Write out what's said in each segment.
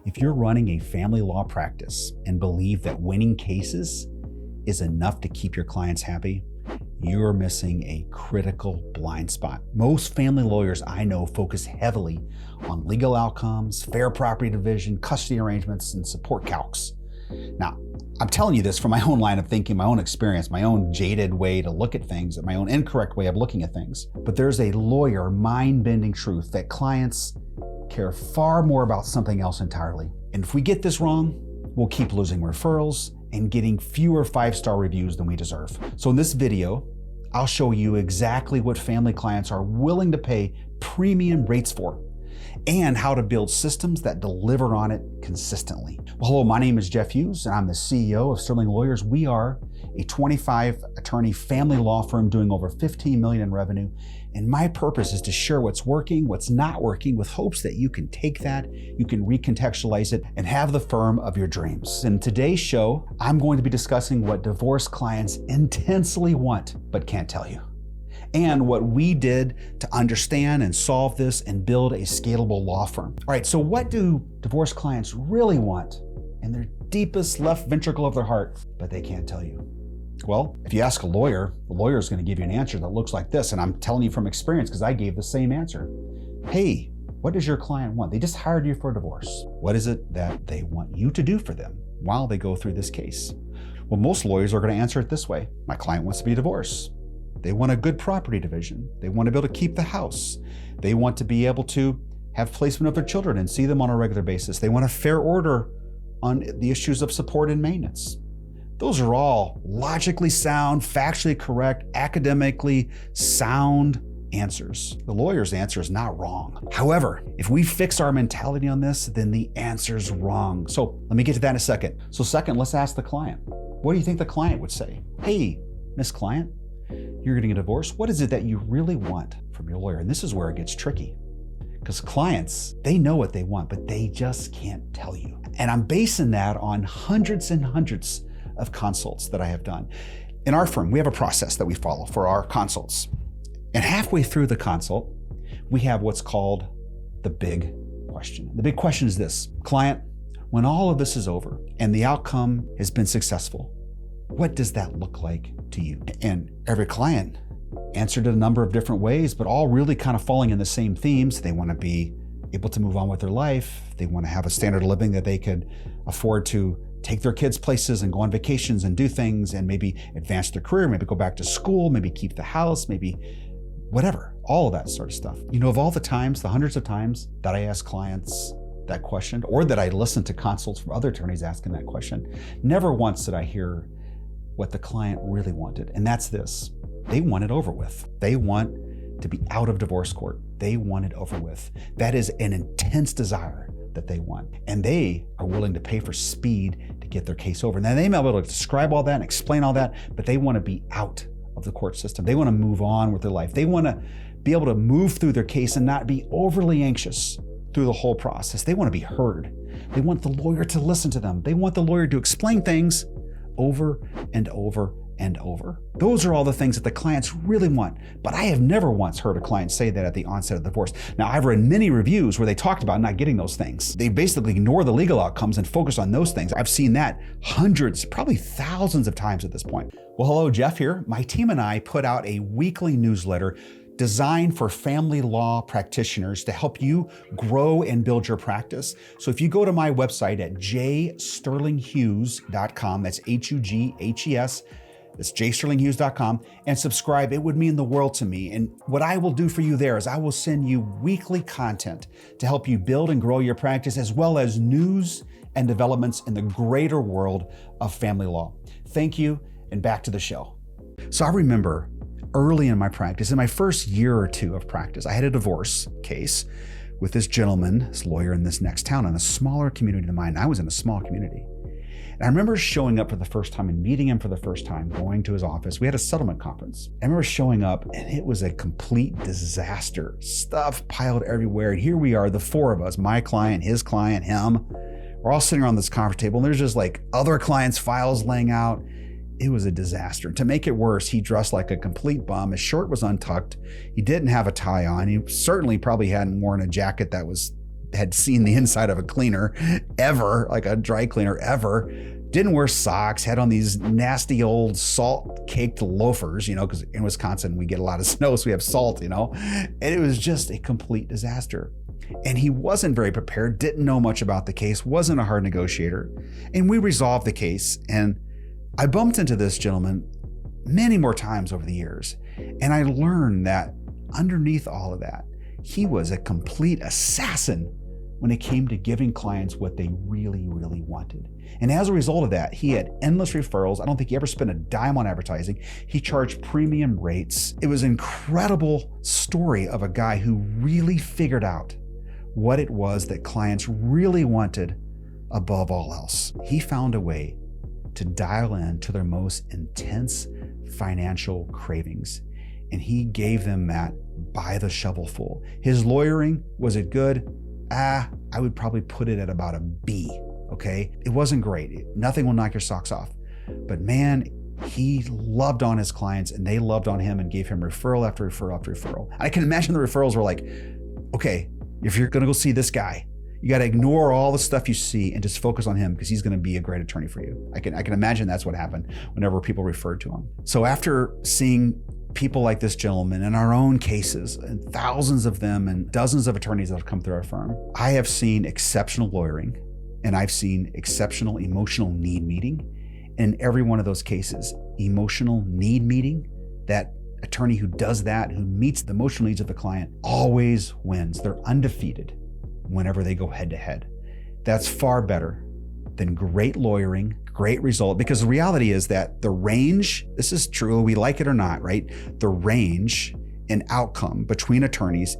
If you're running a family law practice and believe that winning cases is enough to keep your clients happy, you're missing a critical blind spot. Most family lawyers I know focus heavily on legal outcomes, fair property division, custody arrangements, and support calcs. Now, I'm telling you this from my own line of thinking, my own experience, my own jaded way to look at things, my own incorrect way of looking at things. But there's a lawyer mind-bending truth that clients care far more about something else entirely. And if we get this wrong, we'll keep losing referrals and getting fewer 5-star reviews than we deserve. So in this video, I'll show you exactly what family clients are willing to pay premium rates for and how to build systems that deliver on it consistently. Well, hello, my name is Jeff Hughes and I'm the CEO of Sterling Lawyers. We are a 25 attorney family law firm doing over 15 million in revenue. And my purpose is to share what's working, what's not working, with hopes that you can take that, you can recontextualize it, and have the firm of your dreams. In today's show, I'm going to be discussing what divorce clients intensely want, but can't tell you, and what we did to understand and solve this and build a scalable law firm. All right, so what do divorce clients really want in their deepest left ventricle of their heart, but they can't tell you? Well, if you ask a lawyer, the lawyer is going to give you an answer that looks like this, and I'm telling you from experience because I gave the same answer. Hey, what does your client want? They just hired you for a divorce. What is it that they want you to do for them while they go through this case? Well, most lawyers are going to answer it this way. My client wants to be divorced. They want a good property division. They want to be able to keep the house. They want to be able to have placement of their children and see them on a regular basis. They want a fair order on the issues of support and maintenance. Those are all logically sound, factually correct, academically sound answers. The lawyer's answer is not wrong. However, if we fix our mentality on this, then the answer's wrong. So let me get to that in a second. So second, let's ask the client. What do you think the client would say? Hey, Miss Client, you're getting a divorce. What is it that you really want from your lawyer? And this is where it gets tricky, because clients, they know what they want, but they just can't tell you. And I'm basing that on hundreds and hundreds of consults that I have done. In our firm, we have a process that we follow for our consults. And halfway through the consult, we have what's called the big question. The big question is this: client, when all of this is over and the outcome has been successful, what does that look like to you? And every client answered it a number of different ways, but all really kind of falling in the same themes. They want to be able to move on with their life. They want to have a standard of living that they could afford to take their kids places and go on vacations and do things and maybe advance their career, maybe go back to school, maybe keep the house, maybe whatever, all of that sort of stuff. You know, of all the times, the hundreds of times that I ask clients that question, or that I listen to consults from other attorneys asking that question, never once did I hear what the client really wanted. And that's this: they want it over with. They want to be out of divorce court. They want it over with. That is an intense desire that they want. And they are willing to pay for speed to get their case over. Now, they may be able to describe all that and explain all that, but they want to be out of the court system. They want to move on with their life. They want to be able to move through their case and not be overly anxious through the whole process. They want to be heard. They want the lawyer to listen to them. They want the lawyer to explain things over and over and over. Those are all the things that the clients really want. But I have never once heard a client say that at the onset of the divorce. Now, I've read many reviews where they talked about not getting those things. They basically ignore the legal outcomes and focus on those things. I've seen that hundreds, probably thousands of times at this point. Well, hello, Jeff here. My team and I put out a weekly newsletter designed for family law practitioners to help you grow and build your practice. So if you go to my website at jsterlinghughes.com, that's Hughes, it's jsterlinghughes.com, and subscribe, it would mean the world to me. And what I will do for you there is I will send you weekly content to help you build and grow your practice, as well as news and developments in the greater world of family law. Thank you, and back to the show. So I remember early in my practice, in my first year or two of practice, I had a divorce case with this gentleman, this lawyer in this next town, in a smaller community than mine. I was in a small community. And I remember showing up for the first time and meeting him for the first time, going to his office. We had a settlement conference. I remember showing up and it was a complete disaster. Stuff piled everywhere. And here we are, the four of us, my client, his client, him. We're all sitting around this conference table and there's just like other clients' files laying out. It was a disaster. And to make it worse, he dressed like a complete bum. His shirt was untucked. He didn't have a tie on. He certainly probably hadn't worn a jacket that was had seen the inside of a cleaner ever, like a dry cleaner ever. Didn't wear socks, had on these nasty old salt-caked loafers, because in Wisconsin we get a lot of snow, so we have salt, and it was just a complete disaster. And he wasn't very prepared, didn't know much about the case, wasn't a hard negotiator. And we resolved the case, and I bumped into this gentleman many more times over the years. And I learned that underneath all of that, he was a complete assassin when it came to giving clients what they really, really wanted. And as a result of that, he had endless referrals. I don't think he ever spent a dime on advertising. He charged premium rates. It was an incredible story of a guy who really figured out what it was that clients really wanted above all else. He found a way to dial in to their most intense financial cravings, and he gave them that by the shovelful. His lawyering, was it good? I would probably put it at about a B, okay? It wasn't great. Nothing will knock your socks off. But man, he loved on his clients and they loved on him and gave him referral after referral after referral. I can imagine the referrals were like, okay, if you're gonna go see this guy, you gotta ignore all the stuff you see and just focus on him because he's gonna be a great attorney for you. I can imagine that's what happened whenever people referred to him. So after seeing people like this gentleman in our own cases, and thousands of them and dozens of attorneys that have come through our firm, I have seen exceptional lawyering and I've seen exceptional emotional need meeting. And in every one of those cases, emotional need meeting, that attorney who does that, who meets the emotional needs of the client, always wins. They're undefeated whenever they go head to head. That's far better than great lawyering, great result, because the reality is that the range, this is true, we like it or not, right? The range in outcome between attorneys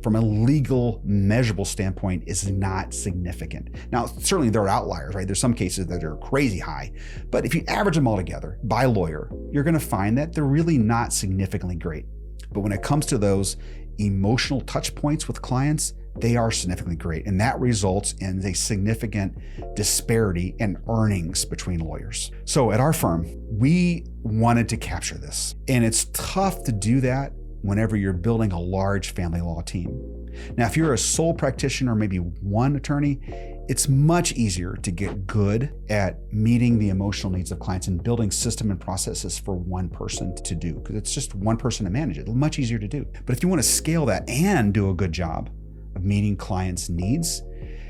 from a legal measurable standpoint is not significant. Now, certainly there are outliers, right? There's some cases that are crazy high, but if you average them all together by lawyer, you're gonna find that they're really not significantly great. But when it comes to those emotional touch points with clients, they are significantly great. And that results in a significant disparity in earnings between lawyers. So at our firm, we wanted to capture this. And it's tough to do that whenever you're building a large family law team. Now, if you're a sole practitioner or maybe one attorney, it's much easier to get good at meeting the emotional needs of clients and building system and processes for one person to do, because it's just one person to manage it. It's much easier to do. But if you want to scale that and do a good job of meeting clients' needs,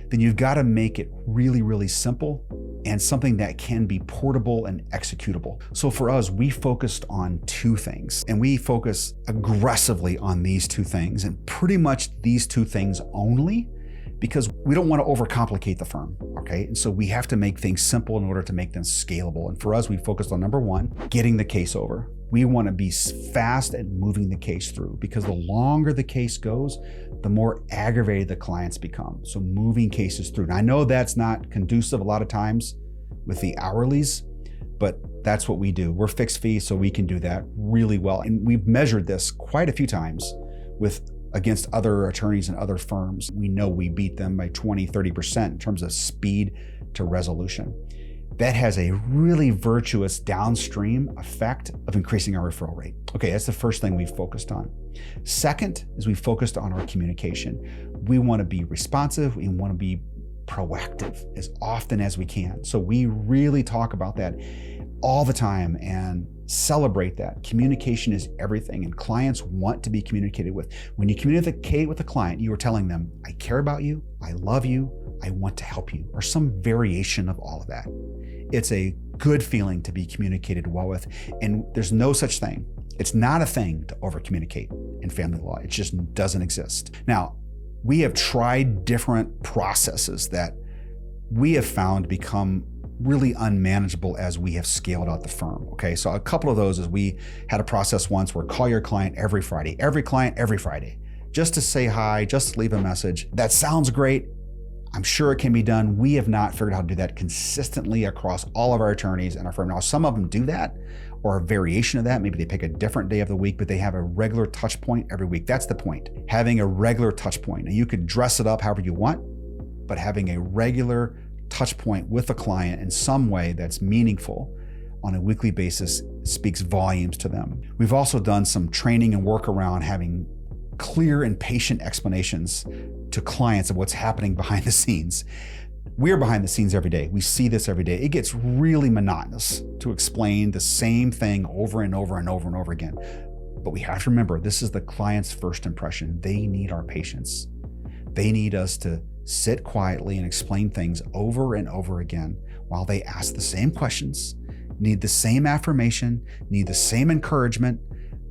then you've got to make it really, really simple and something that can be portable and executable. So for us, we focused on two things, and we focus aggressively on these two things, and pretty much these two things only, because we don't want to overcomplicate the firm, okay? And so we have to make things simple in order to make them scalable. And for us, we focused on number one, getting the case over. We want to be fast at moving the case through, because the longer the case goes, the more aggravated the clients become. So moving cases through. Now, I know that's not conducive a lot of times with the hourlies, but that's what we do. We're fixed fee, so we can do that really well. And we've measured this quite a few times against other attorneys and other firms. We know we beat them by 20, 30% in terms of speed to resolution. That has a really virtuous downstream effect of increasing our referral rate. Okay, that's the first thing we've focused on. Second is we focused on our communication. We want to be responsive. We want to be proactive as often as we can. So we really talk about that all the time and celebrate that. Communication is everything, and clients want to be communicated with. When you communicate with a client, you are telling them, I care about you, I love you, I want to help you, or some variation of all of that. It's a good feeling to be communicated well with, and there's no such thing. It's not a thing to over-communicate in family law. It just doesn't exist. Now, we have tried different processes that we have found become really unmanageable as we have scaled out the firm, okay? So a couple of those is we had a process once where call your client every Friday, every client every Friday, just to say hi, just to leave a message. That sounds great. I'm sure it can be done. We have not figured out how to do that consistently across all of our attorneys in our firm. Now, some of them do that, or a variation of that. Maybe they pick a different day of the week, but they have a regular touch point every week. That's the point, having a regular touch point. Now, you could dress it up however you want, but having a regular touch point with a client in some way that's meaningful on a weekly basis speaks volumes to them. We've also done some training and work around having clear and patient explanations to clients of what's happening behind the scenes. We're behind the scenes every day. We see this every day. It gets really monotonous to explain the same thing over and over and over and over again. But we have to remember, this is the client's first impression. They need our patience. They need us to sit quietly and explain things over and over again while they ask the same questions, need the same affirmation, need the same encouragement.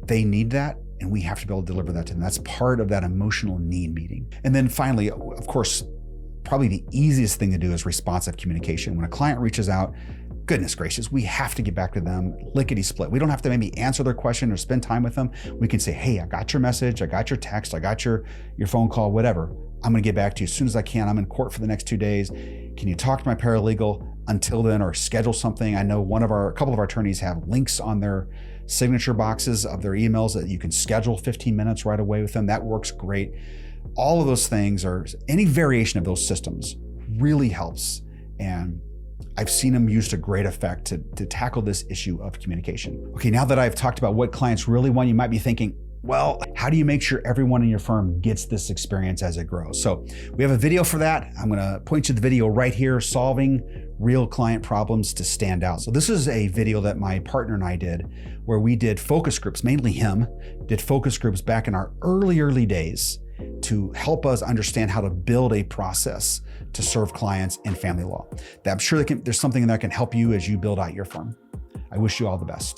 They need that, and we have to be able to deliver that to them. That's part of that emotional need meeting. And then finally, of course, probably the easiest thing to do is responsive communication. When a client reaches out, goodness gracious, we have to get back to them lickety split. We don't have to maybe answer their question or spend time with them. We can say, hey, I got your message, I got your text, I got your phone call, whatever. I'm gonna get back to you as soon as I can. I'm in court for the next 2 days. Can you talk to my paralegal until then, or schedule something? I know a couple of our attorneys have links on their signature boxes of their emails that you can schedule 15 minutes right away with them. That works great. All of those things, or any variation of those systems, really helps. And I've seen them used to great effect to tackle this issue of communication. Okay, now that I've talked about what clients really want, you might be thinking, well, how do you make sure everyone in your firm gets this experience as it grows? So we have a video for that. I'm gonna point you to the video right here, Solving Real Client Problems to Stand Out. So this is a video that my partner and I did, where we did focus groups, mainly him, did focus groups back in our early days to help us understand how to build a process to serve clients in family law. I'm sure there's something that can help you as you build out your firm. I wish you all the best.